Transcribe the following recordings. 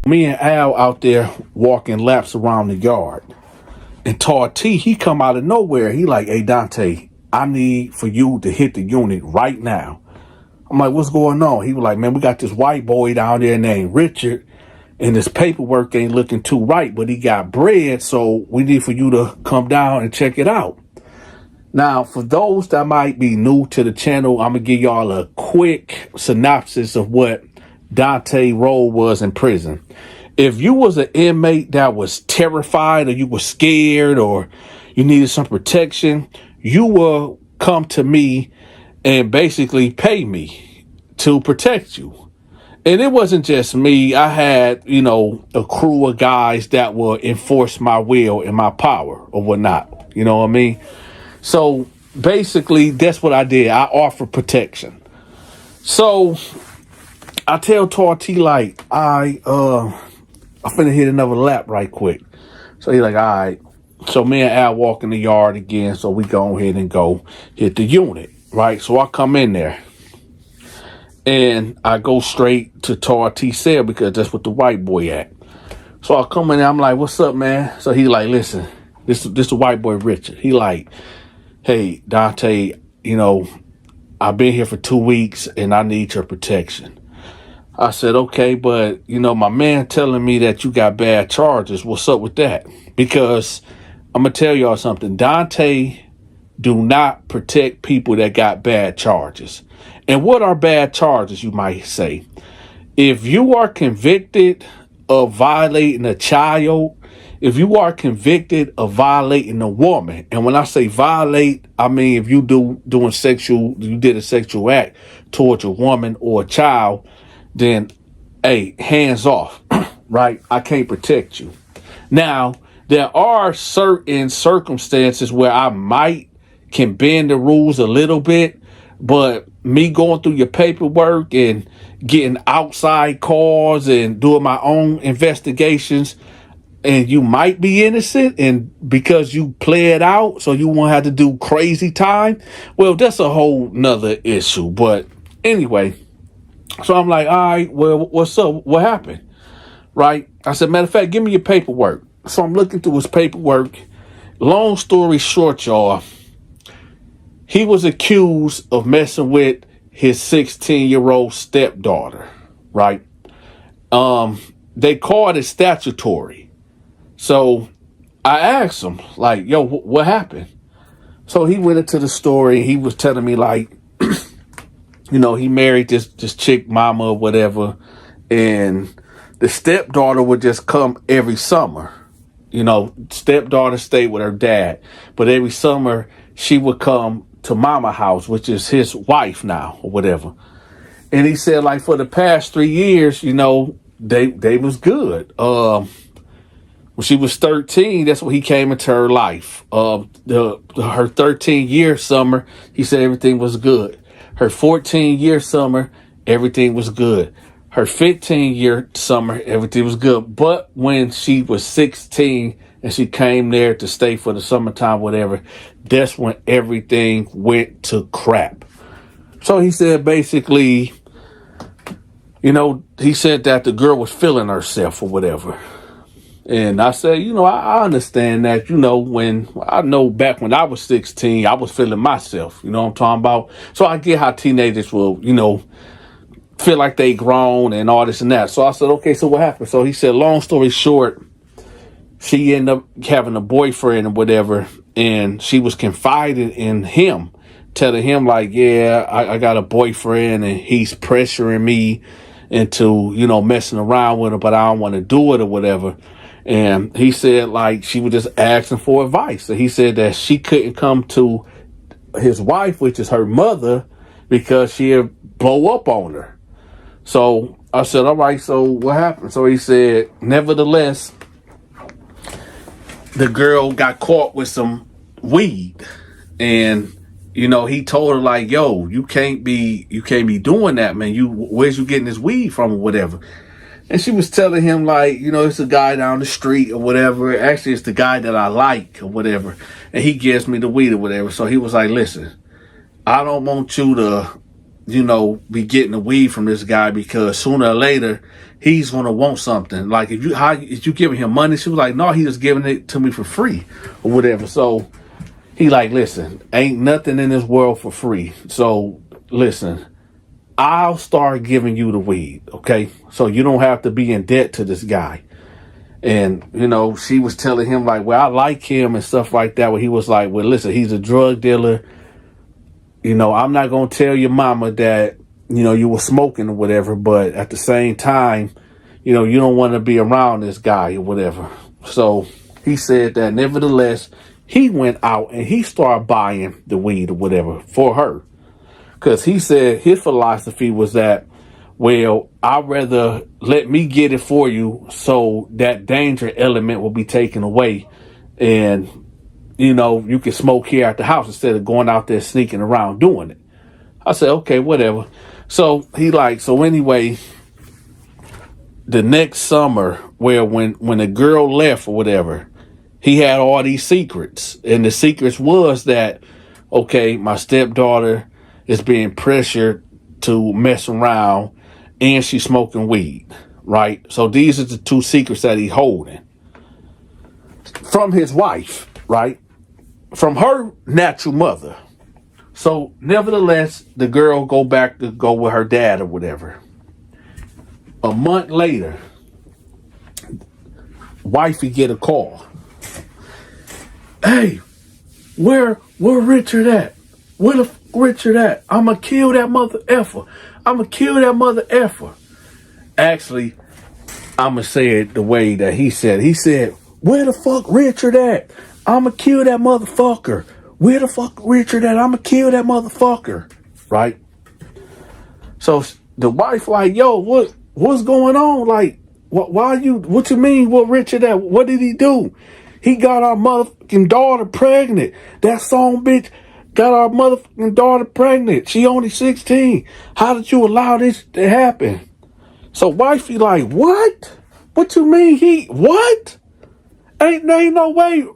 Me and Al out there walking laps around the yard. And Tar T, he come out of nowhere. He like, hey, Dante, I need for you to hit the unit right now. I'm like, what's going on? He was like, man, we got this white boy down there named Richard, and his paperwork ain't looking too right, but he got bread, so we need for you to come down and check it out. Now, for those that might be new to the channel, I'm going to give y'all a quick synopsis of what Dante's role was in prison. If you was an inmate that was terrified, or you were scared, or you needed some protection, you will come to me and basically pay me to protect you. And it wasn't just me. I had, a crew of guys that will enforce my will and my power or whatnot. You know what I mean? So basically, that's what I did. I offer protection. So I tell Tar T, like, I'm finna hit another lap right quick. So he's like, all right. So me and Al walk in the yard again. So we go ahead and go hit the unit, right? So I come in there and I go straight to Tar T's cell because that's what the white boy at. So I come in there, I'm like, what's up, man? So he like, listen, this the white boy Richard. He like, hey, Dante, I've been here for 2 weeks and I need your protection. I said, okay, but, my man telling me that you got bad charges. What's up with that? Because I'm going to tell y'all something. Dante do not protect people that got bad charges. And what are bad charges, you might say? If you are convicted of violating a child, if you are convicted of violating a woman, and when I say violate, I mean if you you did a sexual act towards a woman or a child, then, hey, hands off, right? I can't protect you. Now, there are certain circumstances where I can bend the rules a little bit, but me going through your paperwork and getting outside calls and doing my own investigations, and you might be innocent, and because you play it out so you won't have to do crazy time, well, that's a whole nother issue. But anyway, so I'm like, all right, well, what's up? What happened? Right? I said, matter of fact, give me your paperwork. So I'm looking through his paperwork. Long story short, y'all, he was accused of messing with his 16-year-old stepdaughter, right? They called it statutory. So I asked him, like, yo, what happened? So he went into the story. He was telling me, like, he married this chick mama or whatever, and the stepdaughter would just come every summer. Stepdaughter stayed with her dad, but every summer she would come to mama house, which is his wife now or whatever. And he said, like, for the past 3 years, they was good. When she was 13, that's when he came into her life. Her 13-year summer, he said everything was good. Her 14-year summer, everything was good. Her 15-year summer, everything was good. But when she was 16 and she came there to stay for the summertime, whatever, that's when everything went to crap. So he said basically, he said that the girl was feeling herself or whatever. And I said, I understand that, back when I was 16, I was feeling myself, you know what I'm talking about? So I get how teenagers will, feel like they grown and all this and that. So I said, okay, so what happened? So he said, long story short, she ended up having a boyfriend or whatever, and she was confiding in him, telling him like, yeah, I got a boyfriend and he's pressuring me into, messing around with her, but I don't want to do it or whatever. And he said, like, she was just asking for advice. So he said that she couldn't come to his wife, which is her mother, because she'd blow up on her. So I said, all right, so what happened? So he said, nevertheless, the girl got caught with some weed. And, he told her, like, yo, you can't be doing that, man. Where's you getting this weed from or whatever? And she was telling him, like, it's a guy down the street or whatever. Actually, it's the guy that I like or whatever. And he gives me the weed or whatever. So he was like, listen, I don't want you to be getting the weed from this guy, because sooner or later he's gonna want something. Like, if you giving him money? She was like, no, he just giving it to me for free or whatever. So he like, listen, ain't nothing in this world for free. So listen, I'll start giving you the weed, okay? So you don't have to be in debt to this guy. And, she was telling him like, well, I like him and stuff like that. Where he was like, well, listen, he's a drug dealer. I'm not going to tell your mama that, you were smoking or whatever. But at the same time, you don't want to be around this guy or whatever. So he said that nevertheless, he went out and he started buying the weed or whatever for her. Because he said his philosophy was that, well, I'd rather let me get it for you so that danger element will be taken away. And, you can smoke here at the house instead of going out there sneaking around doing it. I said, okay, whatever. So so anyway, the next summer, where when the girl left or whatever, he had all these secrets. And the secrets was that, okay, my stepdaughter is being pressured to mess around and she's smoking weed, right? So these are the two secrets that he's holding from his wife, right? From her natural mother. So nevertheless, the girl go back to go with her dad or whatever. A month later, wifey get a call. Hey, where Richard at? Where the Richard at? I'ma kill that mother effer. I'ma kill that mother effer. Actually, I'ma say it the way that he said. He said, where the fuck Richard at? I'ma kill that motherfucker. Where the fuck Richard at? I'ma kill that motherfucker. Right? So the wife like, yo, what's going on? Like, what you mean, what Richard at? What did he do? He got our motherfucking daughter pregnant. That son bitch got our motherfucking daughter pregnant. She only 16. How did you allow this to happen? So wifey like, what? What you mean what? Ain't no way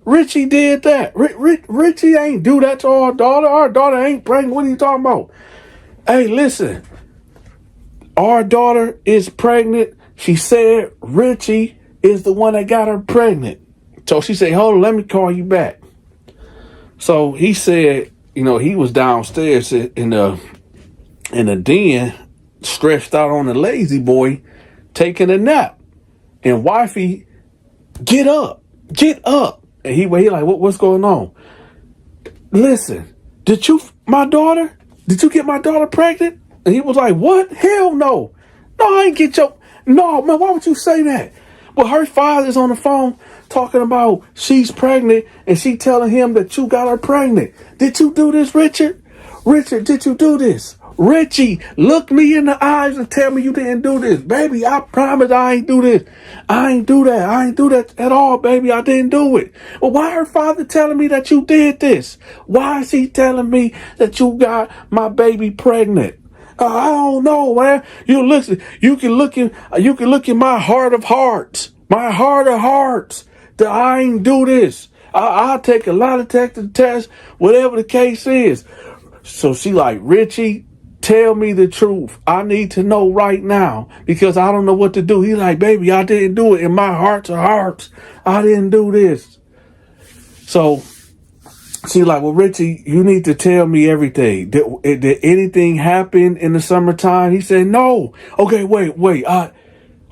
Richie did that. Richie ain't do that to our daughter. Our daughter ain't pregnant. What are you talking about? Hey, listen. Our daughter is pregnant. She said Richie is the one that got her pregnant. So she said, hold on, let me call you back. So he said, he was downstairs in the den, stretched out on the lazy boy, taking a nap. And wifey, get up. And he like, what's going on? Listen, did you get my daughter pregnant? And he was like, what? Hell no. No, I ain't get no, man, why would you say that? Well, her father's on the phone talking about she's pregnant and she telling him that you got her pregnant. Did you do this, Richard? Richard, did you do this? Richie, look me in the eyes and tell me you didn't do this. Baby, I promise I ain't do this. I ain't do that. I ain't do that at all, baby. I didn't do it. Well, why her father telling me that you did this? Why is he telling me that you got my baby pregnant? I don't know, man. You can look in my heart of hearts. My heart of hearts. That I ain't do this. I'll take a lie detector test, whatever the case is. So she like, Richie, tell me the truth. I need to know right now because I don't know what to do. He like, baby, I didn't do it. In my heart of hearts, I didn't do this. So she like, well, Richie, you need to tell me everything. Did anything happen in the summertime? He said, no. Okay, wait.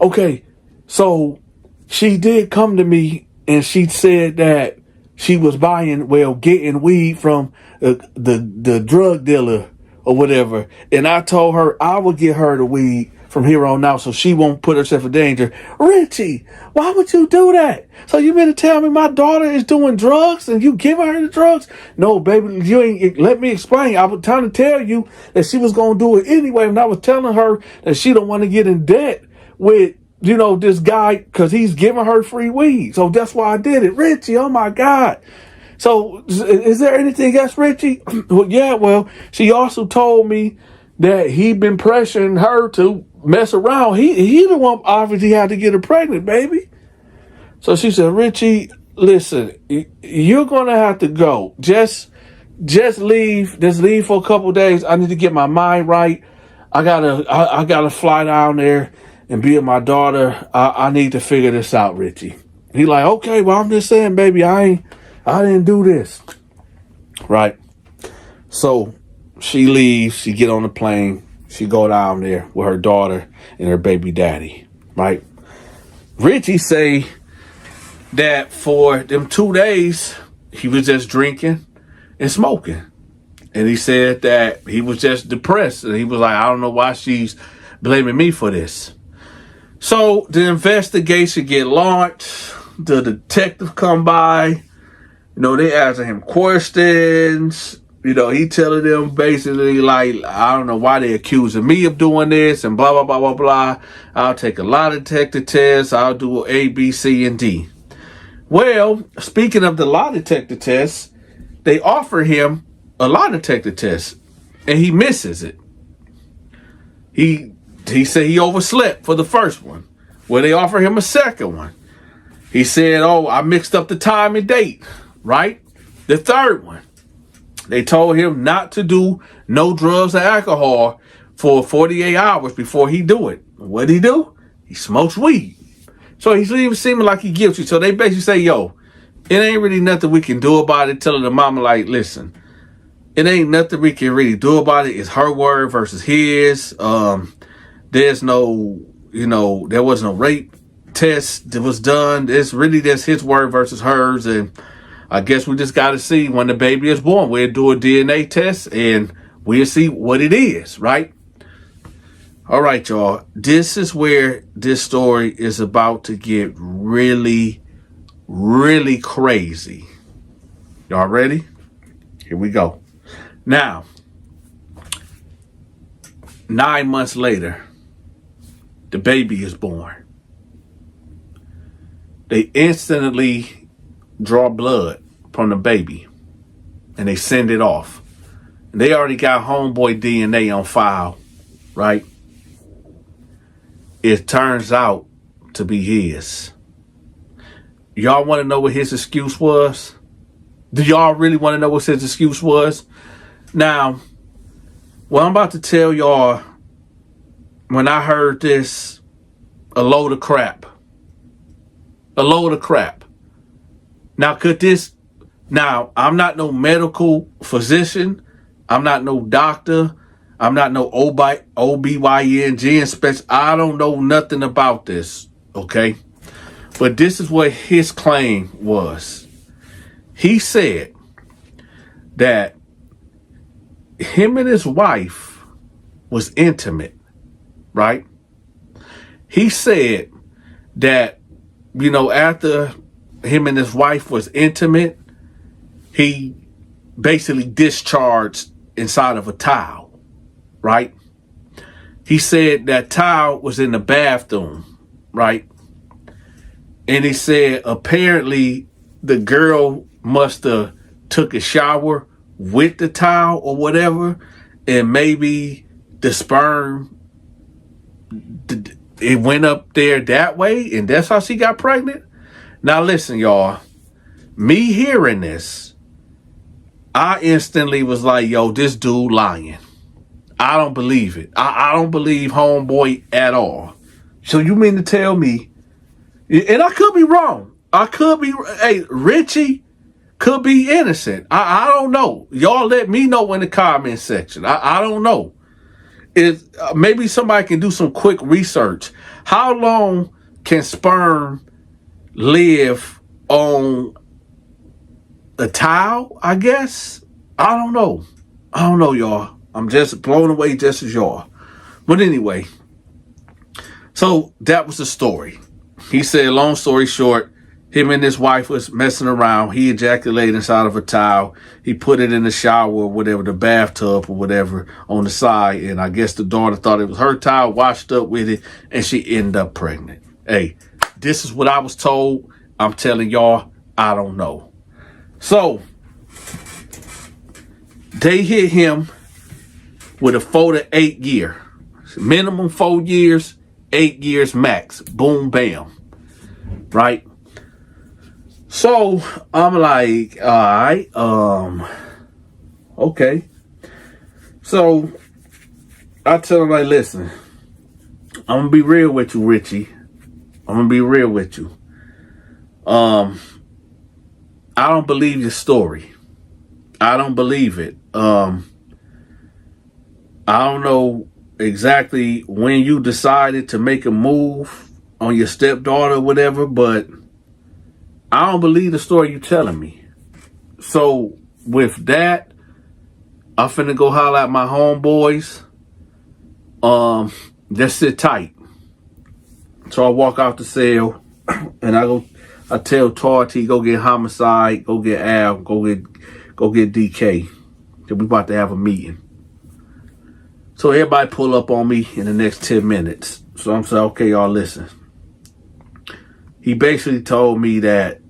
Okay. So she did come to me and she said that she was getting weed from the drug dealer or whatever. And I told her I would get her the weed from here on out so she won't put herself in danger. Richie, why would you do that? So you mean to tell me my daughter is doing drugs and you giving her the drugs? No, baby, you ain't. Let me explain. I was trying to tell you that she was going to do it anyway. And I was telling her that she don't want to get in debt with, this guy because he's giving her free weed. So that's why I did it. Richie, oh my God. So is there anything else, Richie? Well, she also told me that he'd been pressuring her to mess around. He the one obviously had to get her pregnant, baby. So she said, Richie, listen, you're going to have to go. Just just leave for a couple of days. I need to get my mind right. I gotta fly down there and be with my daughter. I need to figure this out, Richie. He like, okay, well, I'm just saying, baby, I didn't do this. Right. So she leaves, she get on the plane, she go down there with her daughter and her baby daddy. Right. Richie say that for them 2 days, he was just drinking and smoking. And he said that he was just depressed. And he was like, I don't know why she's blaming me for this. So the investigation get launched. The detective come by. You know, they asking him questions. You know, he telling them basically like, I don't know why they accusing me of doing this and blah, blah, blah, blah, blah. I'll take a lie detector test. I'll do A, B, C, and D. Well, speaking of the lie detector test, they offer him a lie detector test, and he misses it. He said he overslept for the first one. Well, they offer him a second one. He said, oh, I mixed up the time and date, right? The third one, they told him not to do no drugs or alcohol for 48 hours before he do it. What'd he do? He smokes weed. So he's even seeming like he guilty. So they basically say, yo, it ain't really nothing we can do about it. Telling the mama, like, listen, it ain't nothing we can really do about it. It's her word versus his. There's no, there was no rape test that was done. It's really just his word versus hers. And I guess we just got to see when the baby is born. We'll do a DNA test and we'll see what it is, right? All right, y'all. This is where this story is about to get really, really crazy. Y'all ready? Here we go. Now, 9 months later, the baby is born. They instantly draw blood from the baby and they send it off. And they already got homeboy DNA on file, right? It turns out to be his. Y'all want to know what his excuse was? Do y'all really want to know what his excuse was? Now, what I'm about to tell y'all, when I heard this, a load of crap. A load of crap. Now, I'm not no medical physician. I'm not no doctor. I'm not no OBYN specialist. I don't know nothing about this, okay? But this is what his claim was. He said that him and his wife was intimate, right? He said that, after him and his wife was intimate, he basically discharged inside of a towel, right? He said that towel was in the bathroom, right? And he said apparently the girl must have took a shower with the towel or whatever, and maybe the sperm, it went up there that way, and that's how she got pregnant. Now listen, y'all, me hearing this, I instantly was like, yo, this dude lying. I don't believe it. I don't believe homeboy at all. So you mean to tell me, and I could be wrong. Hey, Richie could be innocent. I don't know. Y'all let me know in the comment section. I don't know. Maybe somebody can do some quick research. How long can sperm live on a towel, I guess? I don't know, y'all. I'm just blown away just as y'all. But anyway, so that was the story. He said, long story short, him and his wife was messing around. He ejaculated inside of a towel. He put it in the shower or whatever, the bathtub or whatever on the side. And I guess the daughter thought it was her towel, washed up with it, and she ended up pregnant. Hey, this is what I was told. I'm telling y'all, I don't know. So they hit him with a 4 to 8 year. Minimum 4 years, 8 years max. Boom, bam. Right? So I'm like, all right, Okay. So I tell him, like, listen, I'm gonna be real with you, Richie. I'm gonna be real with you. I don't believe your story. I don't believe it. I don't know exactly when you decided to make a move on your stepdaughter or whatever, but I don't believe the story you're telling me. So with that, I'm finna go holler at my homeboys. Just sit tight. So I walk out the cell and I tell Tarty, go get Homicide, go get Al, go get DK. We about to have a meeting. So everybody pull up on me in the next 10 minutes. So I'm saying, okay, y'all listen. He basically told me that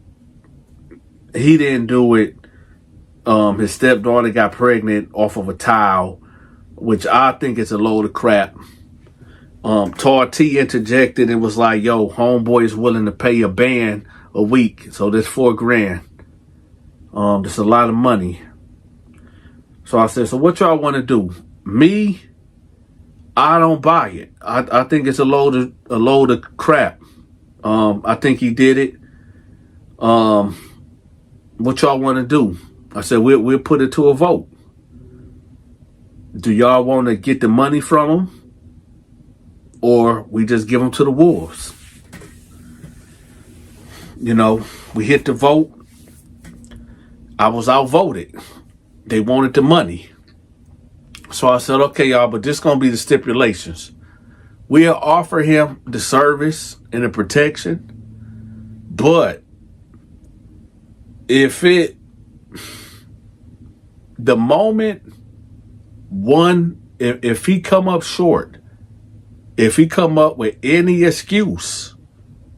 he didn't do it. His stepdaughter got pregnant off of a towel, which I think is a load of crap. T interjected and was like, yo, homeboy is willing to pay a band a week. So there's $4,000. That's a lot of money. So I said, so what y'all want to do? Me, I don't buy it. I think it's a load of crap. I think he did it. What y'all want to do? I said, we'll put it to a vote. Do y'all want to get the money from him, or we just give them to the wolves? You know, we hit the vote. I was outvoted. They wanted the money. So I said, okay, y'all, but this going to be the stipulations. We'll offer him the service and the protection, but if he come up short, if he come up with any excuse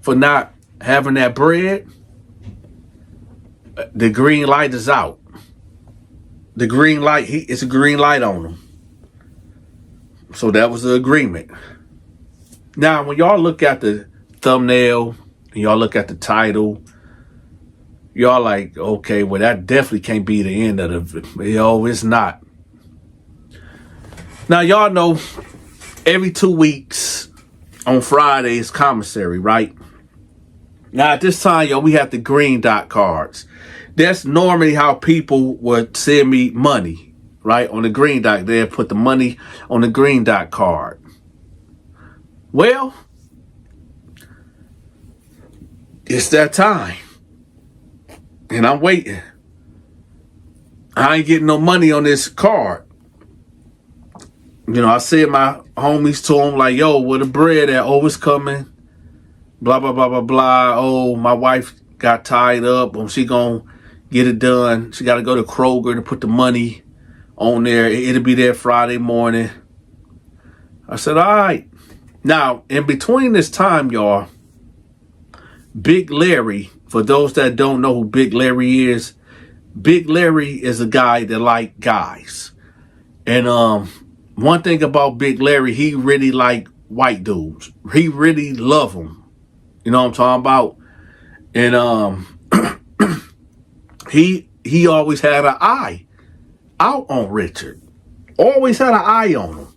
for not having that bread, the green light is out. The green light, it's a green light on him. So that was the agreement. Now, when y'all look at the thumbnail and y'all look at the title, y'all like, okay, well, that definitely can't be the end of the video. It's not. Now, y'all know every 2 weeks on Fridays, commissary, right? Now, at this time, we have the green dot cards. That's normally how people would send me money, right? On the green dot, they'll put the money on the green dot card. Well, it's that time. And I'm waiting. I ain't getting no money on this card. You know, I said my homies to him, like, yo, where the bread at? Oh, it's coming. Blah, blah, blah, blah, blah. Oh, my wife got tied up. She gonna get it done. She got to go to Kroger to put the money on there. It'll be there Friday morning. I said, all right. Now, in between this time, y'all, Big Larry, for those that don't know who Big Larry is a guy that like guys. And one thing about Big Larry, he really like white dudes. He really love them. You know what I'm talking about? And he always had an eye out on Richard. Always had an eye on him.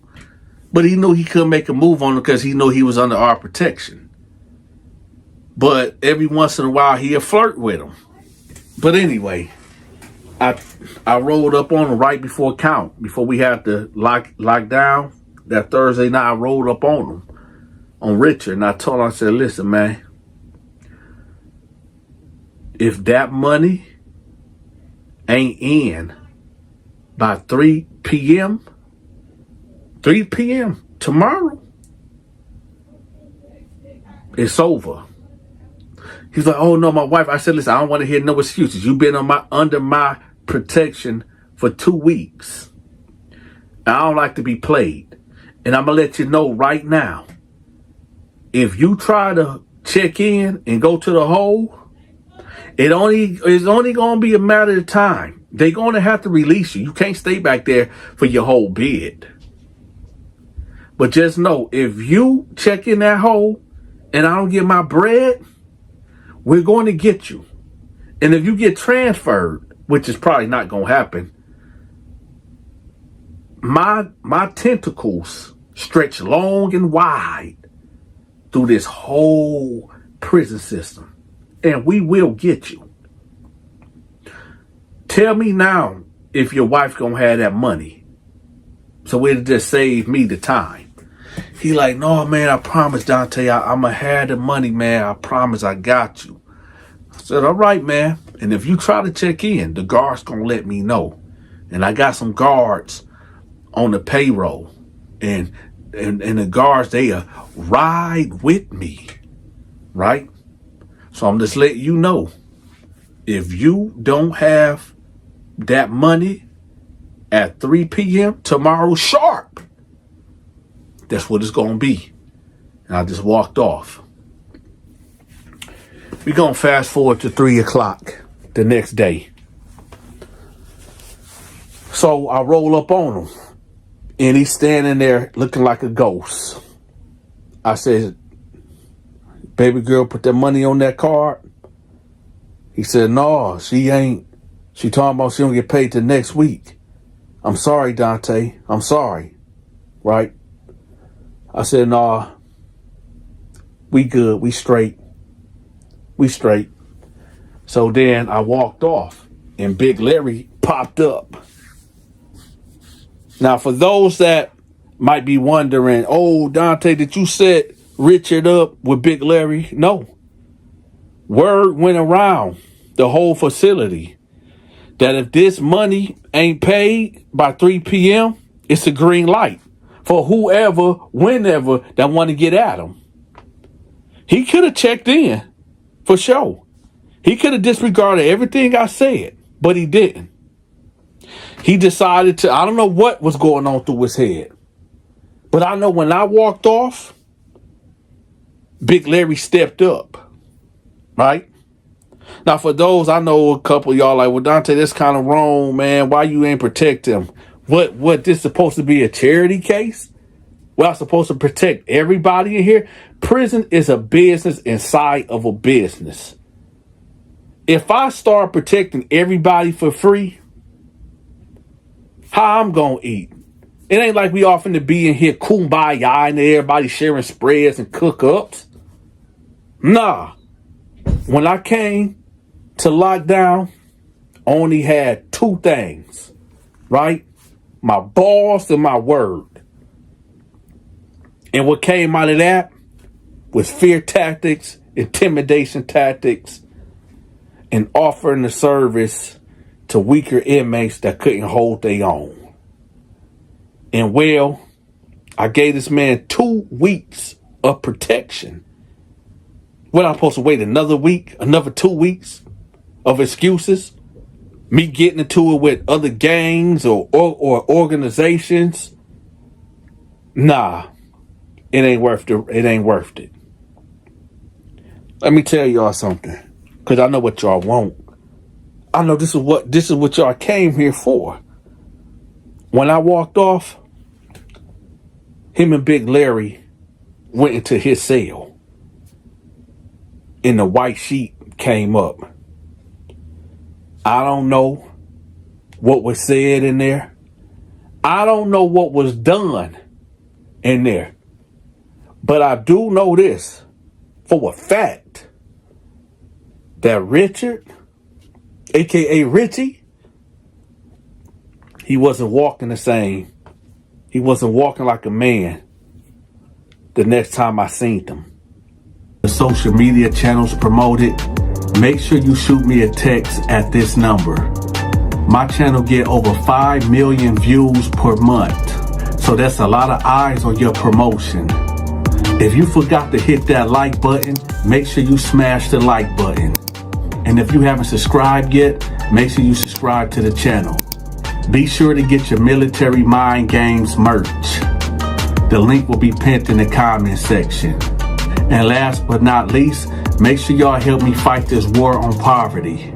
But he knew he couldn't make a move on him because he knew he was under our protection. But every once in a while, he'll flirt with him. But anyway, I rolled up on him right before count, before we had to lock down. That Thursday night, I rolled up on him, on Richard. And I told him, I said, listen, man, if that money ain't in by 3 p.m. tomorrow, it's over. He's like, oh no, my wife. I said, listen, I don't want to hear no excuses. You've been under my protection for 2 weeks. I don't like to be played. And I'm gonna let you know right now, if you try to check in and go to the hole, it's only gonna be a matter of time. They're gonna have to release you. You can't stay back there for your whole bid. But just know, if you check in that hole and I don't get my bread, we're going to get you. And if you get transferred, which is probably not going to happen, my tentacles stretch long and wide through this whole prison system, and we will get you. Tell me now if your wife gonna have that money, so it'll just save me the time. He like, no, man, I promise, Donta, I'm gonna have the money, man. I promise, I got you. I said, all right, man. And if you try to check in, the guard's gonna let me know. And I got some guards on the payroll, and the guards, they ride with me, right? So I'm just letting you know, if you don't have that money at 3 p.m. tomorrow sharp, that's what it's gonna be. And I just walked off. We're gonna fast forward to 3 o'clock the next day. So I roll up on him, and he's standing there looking like a ghost. I said, baby girl, put that money on that card. He said, no, she ain't. She talking about she don't get paid till next week. I'm sorry, Donta. I'm sorry. Right? I said, nah, we good. We straight. We straight. So then I walked off, and Big Larry popped up. Now, for those that might be wondering, oh, Donta, did you set Richard up with Big Larry? No. Word went around the whole facility that if this money ain't paid by 3 p.m., it's a green light for whoever, whenever, that want to get at him. He could have checked in, for sure. He could have disregarded everything I said, but he didn't. He decided to, I don't know what was going on through his head, but I know when I walked off, Big Larry stepped up, right? Now, for those, I know a couple of y'all like, well, Donta, that's kind of wrong, man. Why you ain't protect him? What, this supposed to be a charity case? Well, I'm supposed to protect everybody in here? Prison is a business inside of a business. If I start protecting everybody for free, how I'm gonna eat? It ain't like we often to be in here kumbaya and everybody sharing spreads and cook-ups. Nah. When I came to lockdown, I only had 2 things, right? My balls and my word. And what came out of that was fear tactics, intimidation tactics, and offering the service to weaker inmates that couldn't hold their own. And well, I gave this man 2 weeks of protection. What, I'm supposed to wait another week, another 2 weeks of excuses? Me getting into it with other gangs or organizations? Nah, it ain't worth it. It ain't worth it. Let me tell y'all something, because I know what y'all want. I know this is what y'all came here for. When I walked off, him and Big Larry went into his cell, and the white sheet came up. I don't know what was said in there. I don't know what was done in there. But I do know this for a fact, that Richard, a.k.a. Richie, he wasn't walking the same. He wasn't walking like a man the next time I seen him. The social media channels promoted. Make sure you shoot me a text at this number. My channel get over 5 million views per month. So that's a lot of eyes on your promotion. If you forgot to hit that like button, make sure you smash the like button. And if you haven't subscribed yet, make sure you subscribe to the channel. Be sure to get your Military Mind Games merch. The link will be pinned in the comment section. And last but not least, make sure y'all help me fight this war on poverty.